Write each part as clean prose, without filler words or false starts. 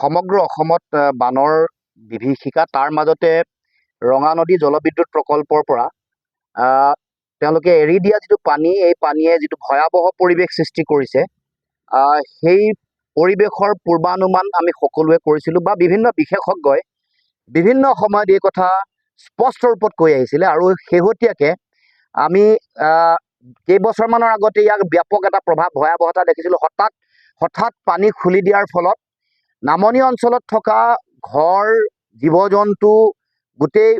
সমগ্ৰ অসমত বানৰ বিভীষিকা তাৰ মাজতে ৰঙা নদী জলবিদ্যুৎ প্ৰকল্পৰ পৰা তেওঁলোকে এৰি দিয়া যিটো পানী এই পানীয়ে যিটো ভয়াৱহ পৰিৱেশ সৃষ্টি কৰিছে সেই পৰিৱেশৰ পূৰ্বানুমান আমি সকলোৱে কৰিছিলোঁ বা বিভিন্ন বিশেষজ্ঞই বিভিন্ন সময়ত এই কথা স্পষ্ট ৰূপত কৈ আহিছিলে আৰু শেহতীয়াকৈ আমি কেইবছৰমানৰ আগতে ইয়াক ব্যাপক এটা প্ৰভাৱ ভয়াৱহতা দেখিছিলোঁ। হঠাৎ পানী খুলি দিয়াৰ ফলত নামনি অঞ্চলত থকা ঘৰ জীৱ জন্তু গোটেই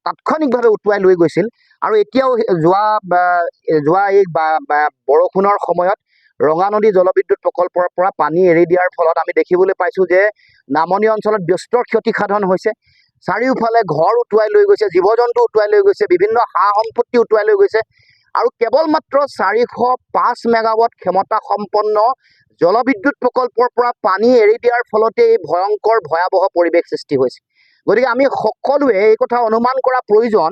তাৎক্ষণিকভাৱে উটুৱাই লৈ গৈছিল আৰু এতিয়াও যোৱা এই বৰষুণৰ সময়ত ৰঙা নদী জলবিদ্যুৎ প্ৰকল্পৰ পৰা পানী এৰি দিয়াৰ ফলত আমি দেখিবলৈ পাইছোঁ যে নামনি অঞ্চলত ব্যস্তৰ ক্ষতিসাধন হৈছে। চাৰিওফালে ঘৰ উটুৱাই লৈ গৈছে, জীৱ জন্তু উটুৱাই লৈ গৈছে, বিভিন্ন সা সম্পত্তি উটুৱাই লৈ গৈছে আৰু কেৱল মাত্ৰ 405 মেগাৱাট ক্ষমতা সম্পন্ন জলবিদ্যুৎ প্ৰকল্পৰ পৰা পানী এৰি দিয়াৰ ফলতে এই ভয়ংকৰ ভয়াৱহ পৰিৱেশ সৃষ্টি হৈছে। গতিকে আমি সকলোৱে এই কথা অনুমান কৰা প্ৰয়োজন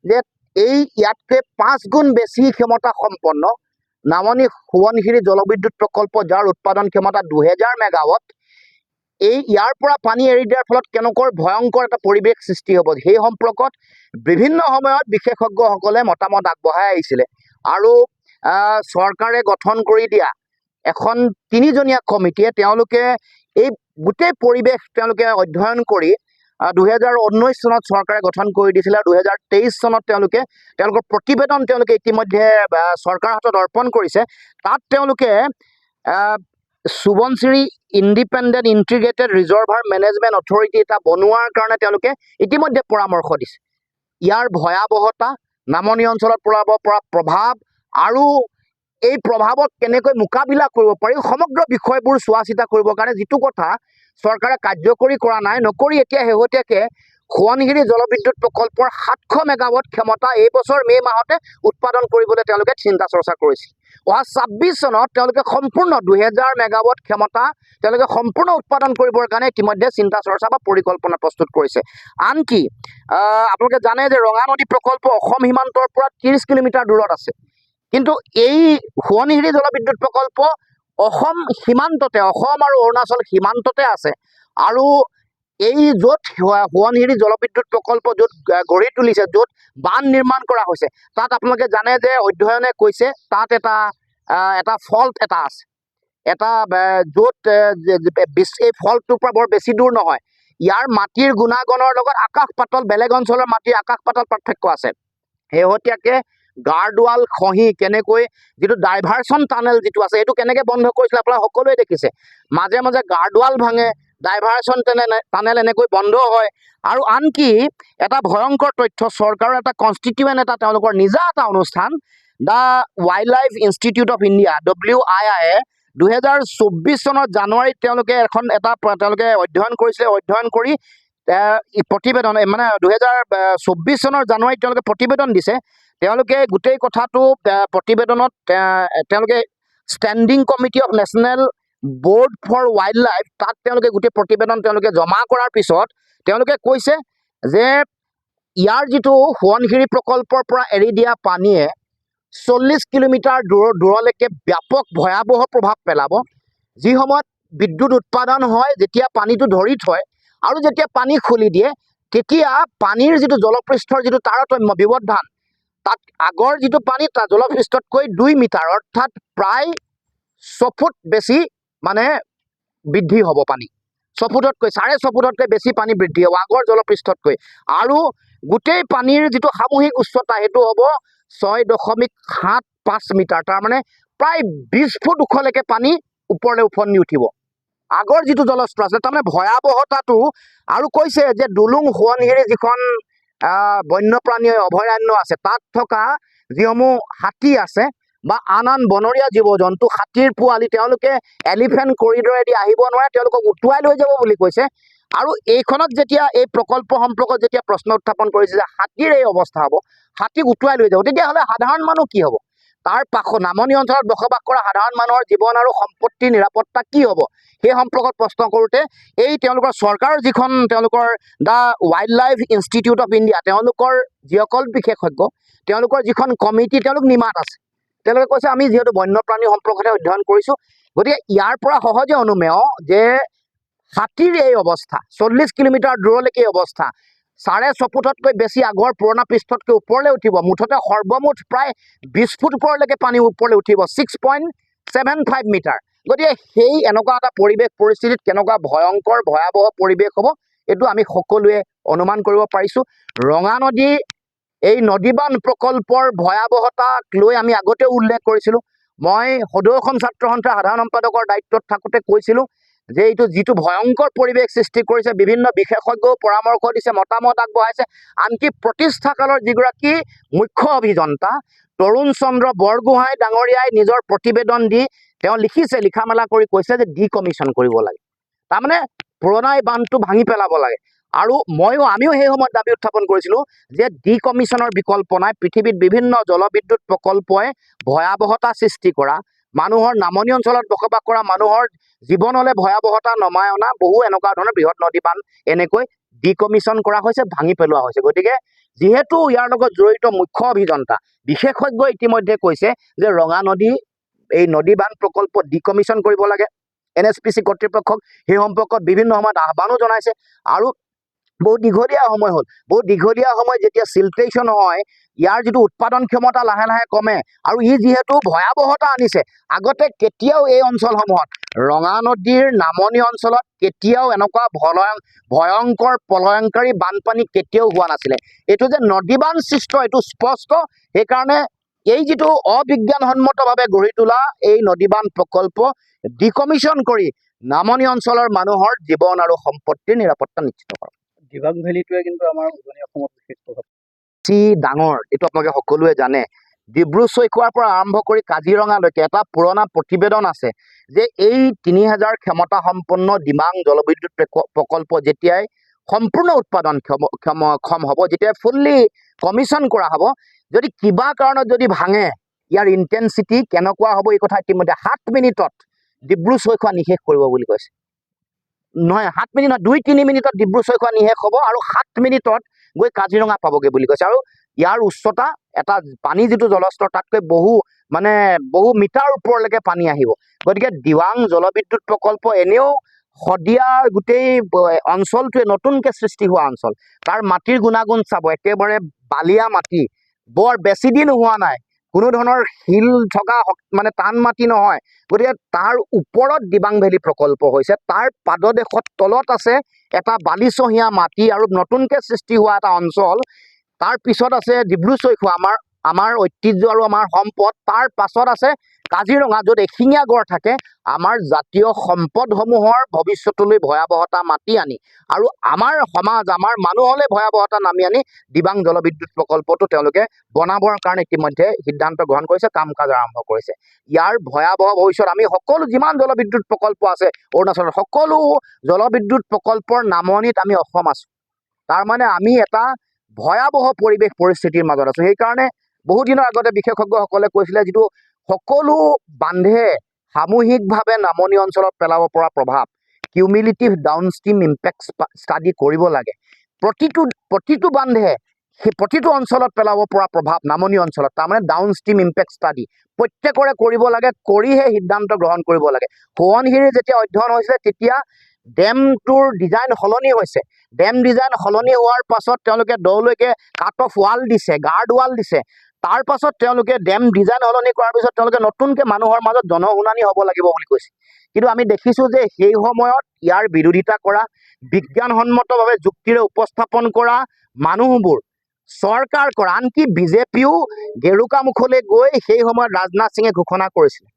যে এই ইয়াতকৈ 5 গুণ বেছি ক্ষমতা সম্পন্ন নামনি সোৱণশিৰি জলবিদ্যুৎ প্ৰকল্প যাৰ উৎপাদন ক্ষমতা 2000 মেগাৱাট ইয়াৰ পৰা পানী এৰি দিয়াৰ ফলত কেনেকৈ ভয়ংকৰ এটা পৰিৱেশ সৃষ্টি হ'ব সেই সম্পৰ্কত বিভিন্ন সময়ত বিশেষজ্ঞসকলে মতামত আগবঢ়াই আহিছিলে আৰু চৰকাৰে গঠন কৰি দিয়া এখন 3জনীয়া কমিটিয়ে তেওঁলোকে এই গোটেই পৰিৱেশ তেওঁলোকে অধ্যয়ন কৰি 2019 চনত চৰকাৰে গঠন কৰি দিছিলে আৰু 2023 চনত তেওঁলোকৰ প্ৰতিবেদন ইতিমধ্যে চৰকাৰৰ হাতত অৰ্পণ কৰিছে। তাত তেওঁলোকে Subansiri independent integrated reservoir management authority এটা বনোৱাৰ কাৰণে তেওঁলোকে ইতিমধ্যে পৰামৰ্শ দিছে। ইয়াৰ ভয়াৱহতা, নামনি অঞ্চলত পৰাব পৰা প্ৰভাৱ আৰু এই প্ৰভাৱত কেনেকৈ মোকাবিলা কৰিব পাৰি সমগ্ৰ বিষয়বোৰ চোৱা চিতা কৰিবৰ কাৰণে যিটো কথা চৰকাৰে কাৰ্যকৰী কৰা নাই নকৰি এতিয়া শেহতীয়াকৈ সোৱণশিৰি জলবিদ্যুৎ প্ৰকল্পৰ 700 মেগাৱাট ক্ষমতা এই বছৰ মে' মাহতে উৎপাদন কৰিবলৈ তেওঁলোকে চিন্তা চৰ্চা কৰিছিল। অহা 26 চনত তেওঁলোকে সম্পূৰ্ণ 2000 মেগাৱাট ক্ষমতা তেওঁলোকে সম্পূৰ্ণ উৎপাদন কৰিবৰ কাৰণে ইতিমধ্যে চিন্তা চৰ্চা বা পৰিকল্পনা প্ৰস্তুত কৰিছে। আনকি আপোনালোকে জানে যে ৰঙা নদী প্ৰকল্প অসম সীমান্তৰ পৰা 30 কিলোমিটাৰ দূৰত আছে, কিন্তু এই সোৱণশিৰি জলবিদ্যুৎ প্ৰকল্প অসম সীমান্ততে, অসম আৰু অৰুণাচল সীমান্ততে আছে আৰু এই য'ত সোৱণশিৰি জলবিদ্যুৎ প্ৰকল্প য'ত গঢ়ি তুলিছে, য'ত বান্ধ নিৰ্মাণ কৰা হৈছে, তাত আপোনালোকে জানে যে অধ্যয়নে কৈছে তাত এটা ফল্ট এটা আছে, এটা য'ত এই ফল্টটোৰ পৰা বৰ বেছি দূৰ নহয়। ইয়াৰ মাটিৰ গুণাগুণৰ লগত আকাশ পাতল, বেলেগ অঞ্চলৰ মাটিৰ আকাশ পাতল পাৰ্থক্য আছে। শেহতীয়াকৈ গাৰ্ডৱাল খহি কেনেকৈ যিটো ডাইভাৰচন টানেল যিটো আছে সেইটো কেনেকৈ বন্ধ কৰিছিলে আপোনালোকে সকলোৱে দেখিছে। মাজে মাজে গাৰ্ডৱাল ভাঙে, ডাইভাৰচন টানেল এনেকৈ বন্ধ হয় আৰু আনকি এটা ভয়ংকৰ তথ্য চৰকাৰৰ এটা কনষ্টিটিউৱেণ্ট তেওঁলোকৰ নিজা এটা অনুষ্ঠান the wild life institute of India WII 2024 চনৰ জানুৱাৰীত তেওঁলোকে তেওঁলোকে অধ্যয়ন কৰিছিলে। অধ্যয়ন কৰি প্ৰতিবেদন 2024 চনৰ জানুৱাৰীত তেওঁলোকে প্ৰতিবেদন দিছে। তেওঁলোকে গোটেই কথাটো প্ৰতিবেদনত তেওঁলোকে standing committee of national board for wildlife তাত তেওঁলোকে গোটেই প্ৰতিবেদন তেওঁলোকে জমা কৰাৰ পিছত তেওঁলোকে কৈছে যে ইয়াৰ যিটো সোৱণশিৰি প্ৰকল্পৰ পৰা এৰি দিয়া পানীয়ে 40 কিলোমিটাৰ দূৰলৈকে ব্যাপক ভয়াৱহ প্ৰভাৱ পেলাব। যি সময়ত বিদ্যুৎ উৎপাদন হয়, যেতিয়া পানীটো ধৰি থয় আৰু যেতিয়া পানী খুলি দিয়ে তেতিয়া পানীৰ যিটো জলপৃষ্ঠৰ যিটো তাৰতম্য ব্যৱধান, তাত আগৰ যিটো পানী তাত জলপৃষ্ঠতকৈ 2 মিটাৰ অৰ্থাৎ প্ৰায় 6 ফুট বেছি বৃদ্ধি হ'ব পানী। 6 ফুটতকৈ 6.5 ফুটতকৈ বেছি পানী বৃদ্ধি হ'ব আগৰ জলপৃষ্ঠতকৈ আৰু গোটেই পানীৰ যিটো সামূহিক উচ্চতা সেইটো হ'ব 6.75 মিটাৰ, তাৰমানে প্ৰায় 20 ফুট ওখলৈকে পানী ওপৰলৈ উফন্দি উঠিব আগৰ যিটো জলস্তৰ আছিলে। তাৰমানে ভয়াৱহতাটো আৰু কৈছে যে দুলুং সোৱণশিৰি যিখন বন্যপ্ৰাণী অভয়াৰণ্য আছে তাত থকা যিসমূহ হাতী আছে বা আন বনৰীয়া জীৱ জন্তু, হাতীৰ পোৱালি তেওঁলোকে এলিফেণ্ট কৰিডৰেদি আহিব নোৱাৰে, তেওঁলোকক উটুৱাই লৈ যাব বুলি কৈছে। আৰু এইখনত যেতিয়া এই প্ৰকল্প সম্পৰ্কত যেতিয়া প্ৰশ্ন উত্থাপন কৰিছে যে হাতীৰ এই অৱস্থা হ'ব, হাতীক উটুৱাই লৈ যাব, তেতিয়াহ'লে সাধাৰণ মানুহ কি হ'ব? তাৰ নামনি অঞ্চলত বসবাস কৰা সাধাৰণ মানুহৰ জীৱন আৰু সম্পত্তিৰ নিৰাপত্তা কি হ'ব সেই সম্পৰ্কত প্ৰশ্ন কৰোঁতে তেওঁলোকৰ চৰকাৰৰ যিখন তেওঁলোকৰ the wild life institute of India তেওঁলোকৰ যিসকল বিশেষজ্ঞ তেওঁলোকৰ যিখন কমিটি তেওঁলোক নিমাত আছে। তেওঁলোকে কৈছে আমি যিহেতু বন্যপ্ৰাণী সম্পৰ্কতে অধ্যয়ন কৰিছোঁ, গতিকে ইয়াৰ পৰা সহজে অনুমেয় যে হাতীৰ এই অৱস্থা, 40 কিলোমিটাৰ দূৰলৈকে এই অৱস্থা, 6.5 ফুটতকৈ বেছি আগৰ পুৰণা পৃষ্ঠতকৈ ওপৰলৈ উঠিব, মুঠতে সৰ্বমুঠ প্ৰায় 20 ফুট ওপৰলৈকে পানী ওপৰলৈ উঠিব, 6.75 মিটাৰ। গতিকে সেই এনেকুৱা এটা পৰিৱেশ পৰিস্থিতিত কেনেকুৱা ভয়ংকৰ ভয়াৱহ পৰিৱেশ হ'ব এইটো আমি সকলোৱে অনুমান কৰিব পাৰিছোঁ। ৰঙা নদী এই নদীবান্ধ প্ৰকল্পৰ ভয়াৱহতাক লৈ আমি আগতেও উল্লেখ কৰিছিলোঁ। মই সদৌ অসম ছাত্ৰ সন্থাৰ সাধাৰণ সম্পাদকৰ দায়িত্বত থাকোঁতে কৈছিলোঁ যে এইটো যিটো ভয়ংকৰ পৰিৱেশ সৃষ্টি কৰিছে, বিভিন্ন বিশেষজ্ঞও পৰামৰ্শ দিছে, মতামত আগবঢ়াইছে। আনকি প্ৰতিষ্ঠাকালৰ যিগৰাকী মুখ্য অভিযন্তা তৰুণ চন্দ্ৰ বৰগোহাঁই ডাঙৰীয়াই নিজৰ প্ৰতিবেদন দি তেওঁ লিখিছে, লিখা মেলা কৰি কৈছে যে ডিকমিশ্যন কৰিব লাগে, তাৰমানে পুৰণা এই বান্ধটো ভাঙি পেলাব লাগে। আৰু আমিও সেই সময়ত দাবী উত্থাপন কৰিছিলোঁ যে ডিকমিশ্যনৰ বিকল্প নাই। পৃথিৱীত বিভিন্ন জলবিদ্যুৎ প্ৰকল্পই ভয়াৱহতা সৃষ্টি কৰা, মানুহৰ নামনি অঞ্চলত বসবাস কৰা মানুহৰ জীৱনলৈ ভয়াৱহতা নমাই অনা বহু এনেকুৱা ধৰণৰ বৃহৎ নদী বান্ধ এনেকৈ ডিকমিশ্যন কৰা হৈছে, ভাঙি পেলোৱা হৈছে। গতিকে যিহেতু ইয়াৰ লগত জড়িত মুখ্য অভিযন্তা বিশেষজ্ঞই ইতিমধ্যে কৈছে যে ৰঙা নদী এই নদী বান্ধ প্ৰকল্প ডিকমিশ্যন কৰিব লাগে। NSPC কৰ্তৃপক্ষক সেই সম্পৰ্কত বিভিন্ন সময়ত আহ্বানো জনাইছে। আৰু বহুত দীঘলীয়া সময় হ'ল, বহুত দীঘলীয়া সময় যেতিয়া চিল্ট্ৰেশ্যন হয়, ইয়াৰ যিটো উৎপাদন ক্ষমতা লাহে লাহে কমে আৰু ই যিহেতু ভয়াৱহতা আনিছে। আগতে কেতিয়াও এই অঞ্চলসমূহত ৰঙা নদীৰ নামনি অঞ্চলত কেতিয়াও এনেকুৱা ভয়ংকৰ প্ৰলয়ংকাৰী বানপানী কেতিয়াও হোৱা নাছিলে। এইটো যে নদী বান্ধ সৃষ্ট এইটো স্পষ্ট। সেইকাৰণে এই যিটো অবিজ্ঞানসন্মতভাৱে গঢ়ি তোলা এই নদী বান্ধ প্ৰকল্প ডিকমিশ্যন কৰি নামনি অঞ্চলৰ মানুহৰ জীৱন আৰু সম্পত্তিৰ নিৰাপত্তা নিশ্চিত কৰক। দিবাং ভেলীটোৱে কিন্তু আমাৰ উজনি অসমত বিশেষ প্ৰভাৱ বেছি ডাঙৰ, এইটো আপোনালোকে সকলোৱে জানে। ডিব্ৰু-চৈখোৱাৰ পৰা আৰম্ভ কৰি কাজিৰঙালৈকে এটা পুৰণা প্ৰতিবেদন আছে যে এই 3000 ক্ষমতা সম্পন্ন দিবাং জলবিদ্যুৎ প্ৰকল্প যেতিয়াই সম্পূৰ্ণ উৎপাদন ক্ষম হ'ব, যেতিয়াই ফুল্লি কমিশ্যন কৰা হ'ব, যদি কিবা কাৰণত যদি ভাঙে ইয়াৰ ইণ্টেনচিটি কেনেকুৱা হ'ব এই কথা ইতিমধ্যে 7 মিনিটত ডিব্ৰু-চৈখোৱা নিশেষ কৰিব বুলি কৈছে। নহয় 7 মিনিট নহয়, 2-3 মিনিটত ডিব্ৰু-চৈখোৱা নিশেষ হ'ব আৰু 7 মিনিটত গৈ কাজিৰঙা পাবগৈ বুলি কৈছে। আৰু ইয়াৰ উচ্চতা এটা পানী যিটো জলস্তৰ তাতকৈ বহু মিটাৰ ওপৰলৈকে পানী আহিব। গতিকে দিবাং জলবিদ্যুৎ প্ৰকল্প এনেও শদিয়াৰ গোটেই অঞ্চলটোৱে নতুনকৈ সৃষ্টি হোৱা অঞ্চল। তাৰ মাটিৰ গুণাগুণ চাব, একেবাৰে বালিয়া মাটি, বৰ বেছি দিন হোৱা নাই, কোনো ধৰণৰ শিল থকা মানে টান মাটি নহয়। গতিকে তাৰ ওপৰত দিবাং ভেলী প্ৰকল্প হৈছে, তাৰ পাদদেশত তলত আছে এটা বালিচহীয়া মাটি আৰু নতুনকৈ সৃষ্টি হোৱা এটা অঞ্চল। তাৰ পিছত আছে ডিব্ৰু-চৈখোৱা, আমাৰ ঐতিহ্য আৰু আমাৰ সম্পদ। তাৰ পাছত আছে কাজিৰঙা, য'ত এশিঙীয়া গড় থাকে। আমাৰ জাতীয় সম্পদসমূহৰ ভৱিষ্যতলৈ ভয়াৱহতা মাতি আনি আৰু আমাৰ সমাজ, আমাৰ মানুহলৈ ভয়াৱহতা নামি আনি দিবাং জলবিদ্যুৎ প্ৰকল্পটো তেওঁলোকে বনাবৰ কাৰণে ইতিমধ্যে সিদ্ধান্ত গ্ৰহণ কৰিছে, কাম কাজ আৰম্ভ কৰিছে। ইয়াৰ ভয়াৱহ ভৱিষ্যত আমি সকলো যিমান জলবিদ্যুৎ প্ৰকল্প আছে অৰুণাচলত, সকলো জলবিদ্যুৎ প্ৰকল্পৰ নামনিত আমি অসম আছোঁ। তাৰমানে আমি এটা ভয়াৱহ পৰিৱেশ পৰিস্থিতিৰ মাজত আছোঁ। সেইকাৰণে বহুদিনৰ আগতে বিশেষজ্ঞসকলে কৈছিলে যিটো সকলো বান্ধে সামূহিকভাৱে নামনি অঞ্চলত পেলাব পৰা প্ৰভাৱ, কিউমিলেটিভ ডাউনষ্ট্ৰীম ইম্পেক্ট ষ্টাডি কৰিব লাগে। প্ৰতিটো বান্ধে সেই প্ৰতিটো অঞ্চলত পেলাব পৰা প্ৰভাৱ নামনি অঞ্চলত, তাৰমানে ডাউনষ্ট্ৰীম ইম্পেক্ট ষ্টাডি প্ৰত্যেকৰে কৰিব লাগে, কৰিহে সিদ্ধান্ত গ্ৰহণ কৰিব লাগে। সোৱণশিৰি যেতিয়া অধ্যয়ন হৈছিলে তেতিয়া ডেমটোৰ ডিজাইন সলনি হৈছে। ডেম ডিজাইন সলনি হোৱাৰ পাছত তেওঁলোকে দলৈকে কাট অফ ৱাল দিছে, গাৰ্ড ৱাল দিছে। তাৰ পাছত তেওঁলোকে ডেম ডিজাইন সলনি কৰাৰ পিছত তেওঁলোকে নতুনকৈ মানুহৰ মাজত জনশুনানি হ'ব লাগিব বুলি কৈছে। কিন্তু আমি দেখিছোঁ যে সেই সময়ত ইয়াৰ বিৰোধিতা কৰা, বিজ্ঞানসন্মতভাৱে যুক্তিৰে উপস্থাপন কৰা মানুহবোৰ চৰকাৰ কৰা, আনকি বিজেপিও গেৰুকামুখলৈ গৈ সেই সময়ত ৰাজনাথ সিঙে ঘোষণা কৰিছিলে।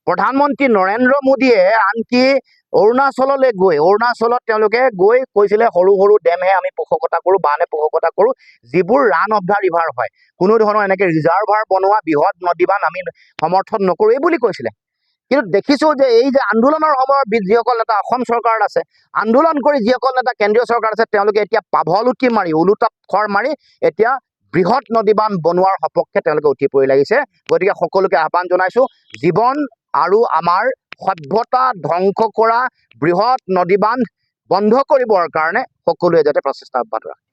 প্ৰধানমন্ত্ৰী নৰেন্দ্ৰ মোদীয়ে আনকি অৰুণাচললৈ গৈ অৰুণাচলত তেওঁলোকে গৈ কৈছিলে সৰু সৰু ডেমহে আমি পোষকতা কৰোঁ, বানে পোষকতা কৰোঁ, যিবোৰ ৰান অফ দ্য ৰিভাৰ হয়, কোনো ধৰণৰ এনেকৈ ৰিজাৰ্ভাৰ বনোৱা বৃহৎ নদীবান আমি সমৰ্থন নকৰোঁ এই বুলি কৈছিলে। কিন্তু দেখিছোঁ যে এই যে আন্দোলনৰ সময়ত যিসকল নেতা অসম চৰকাৰত আছে, আন্দোলন কৰি যিসকল নেতা কেন্দ্ৰীয় চৰকাৰত আছে, তেওঁলোকে এতিয়া পাভলুটি মাৰি ওলোটা খৰ মাৰি এতিয়া বৃহৎ নদীবান বনোৱাৰ সপক্ষে তেওঁলোকে উঠি পৰি লাগিছে। গতিকে সকলোকে আহ্বান জনাইছোঁ, জীৱন আৰু আমাৰ সভ্যতা ধ্বংস কৰা বৃহৎ নদীবান্ধ বন্ধ কৰিবৰ কাৰণে সকলোৱে যাতে প্ৰচেষ্টা অব্যাহত ৰাখে।